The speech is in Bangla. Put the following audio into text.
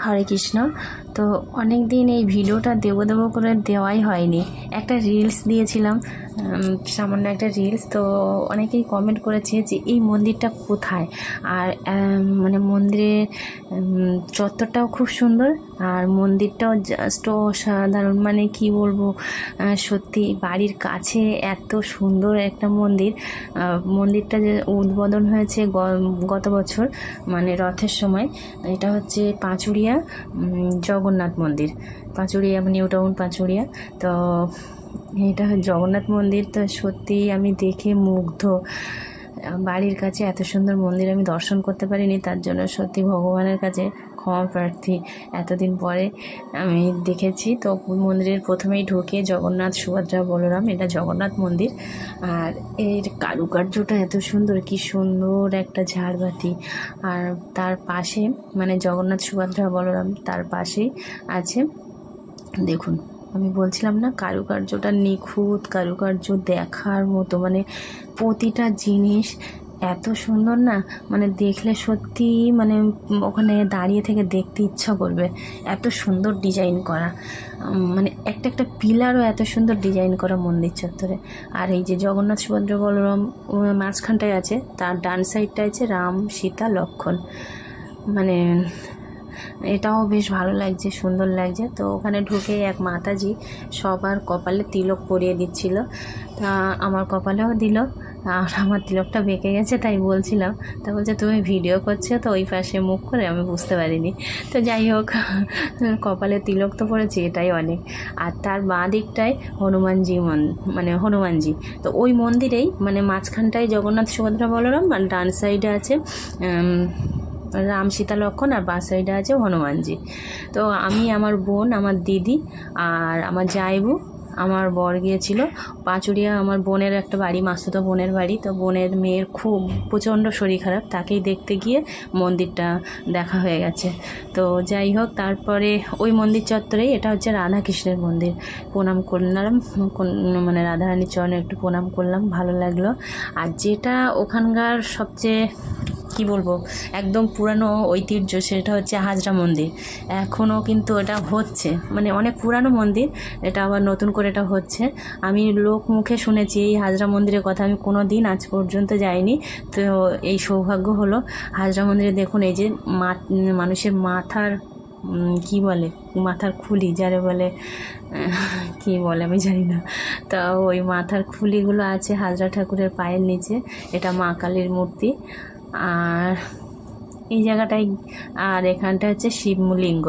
হরে কৃষ্ণ। তো অনেক দিন এই ভিডিওটা দেবো দেবো করে দেওয়াই হয়নি। একটা রিলস দিয়েছিলাম, সামান্য একটা রিলস। তো অনেকেই কমেন্ট করেছে যে এই মন্দিরটা কোথায়, আর মানে মন্দিরের চত্বরটাও খুব সুন্দর, আর মন্দিরটাও জাস্ট অসাধারণ। মানে কি বলবো, সত্যি বাড়ির কাছে এত সুন্দর একটা মন্দির। মন্দিরটা যে উদ্বোধন হয়েছে গত বছর, মানে রথের সময়। এটা হচ্ছে পাঁচুড়িয়া জগন্নাথ মন্দির, পাঁচুড়িয়া নিউ টাউন পাঁচুড়িয়া। তো এটা জগন্নাথ মন্দির। তো সত্যি আমি দেখে মুগ্ধ। বাড়ির কাছে এত সুন্দর মন্দির আমি দর্শন করতে পারিনি, তার জন্য সত্যি ভগবানের কাছে ক্ষমা প্রার্থী। এতদিন পরে আমি দেখেছি। তো মন্দিরের প্রথমেই ঢুকে জগন্নাথ, সুভদ্রা, বলরাম, এটা জগন্নাথ মন্দির। আর এর কারুকার্যটা এত সুন্দর, কি সুন্দর একটা ঝাড়বাতি। আর তার পাশে মানে জগন্নাথ, সুভদ্রা, বলরাম, তার পাশেই আছে দেখুন, আমি বলছিলাম না কারুকার্যটা নিখুঁত, কারুকার্য দেখার মতো। মানে প্রতিটা জিনিস এত সুন্দর না, মানে দেখলে সত্যি মানে ওখানে দাঁড়িয়ে থেকে দেখতে ইচ্ছা করবে। এত সুন্দর ডিজাইন করা, মানে একটা একটা পিলারও এত সুন্দর ডিজাইন করা মন্দির চত্বরে। আর এই যে জগন্নাথ, সুভদ্রা, বলরাম মাঝখানটায় আছে, তার ডান সাইডটা আছে রাম, সীতা, লক্ষ্মণ। মানে এটাও বেশ ভালো লাগছে, সুন্দর লাগছে। তো ওখানে ঢুকে এক মাতাজি সবার কপালে তিলক পরিয়ে দিচ্ছিল। তা আমার কপালেও দিল, আর আমার তিলকটা বেঁকে গেছে, তাই বলছিলাম। তা বলছে তুমি ভিডিও করছো তো ওই পাশে মুখ করে, আমি বুঝতে পারিনি। তো যাই হোক, কপালে তিলক তো পড়েছে, এটাই অনেক। আর তার বাঁ দিকটায় হনুমানজি মানে হনুমানজি। তো ওই মন্দিরেই মানে মাঝখানটায় জগন্নাথ, সুভদ্রা, বলরাম, আর ডান সাইডে আছে রাম, সীতা, লক্ষ্মণ, আর বাঁ সাইডে আছে হনুমানজি। তো আমি, আমার বোন, আমার দিদি আর আমার জায়বু, আমার বর গিয়েছিল পাঁচুড়িয়া। আমার বোনের একটা বাড়ি, মাসুতো বোনের বাড়ি। তো বোনের মেয়ের খুব প্রচণ্ড শরীর খারাপ, তাকেই দেখতে গিয়ে মন্দিরটা দেখা হয়ে গেছে। তো যাই হোক, তারপরে ওই মন্দির চত্বরেই, এটা হচ্ছে রাধাকৃষ্ণের মন্দির। প্রণাম করলাম, মানে রাধারানীর চরণে একটু প্রণাম করলাম, ভালো লাগলো। আর যেটা ওখানকার সবচেয়ে কি বলবো একদম পুরানো ঐতিহ্য, সেটা হচ্ছে হাজরা মন্দির। এখনও কিন্তু এটা হচ্ছে, মানে অনেক পুরানো মন্দির, এটা আবার নতুন করে এটা হচ্ছে। আমি লোক মুখে শুনেছি এই হাজরা মন্দিরের কথা, আমি কোনো দিন আজ পর্যন্ত যাইনি। তো এই সৌভাগ্য হলো। হাজরা মন্দিরে দেখুন, এই যে মানুষের মাথার কি বলে, মাথার খুলি যারে বলে, কি বলে আমি জানি না। তা ওই মাথার খুলিগুলো আছে হাজরা ঠাকুরের পায়ের নিচে। এটা মা কালীর মূর্তি। আর এই জায়গাটায়, আর এখানটা হচ্ছে শিবলিঙ্গ।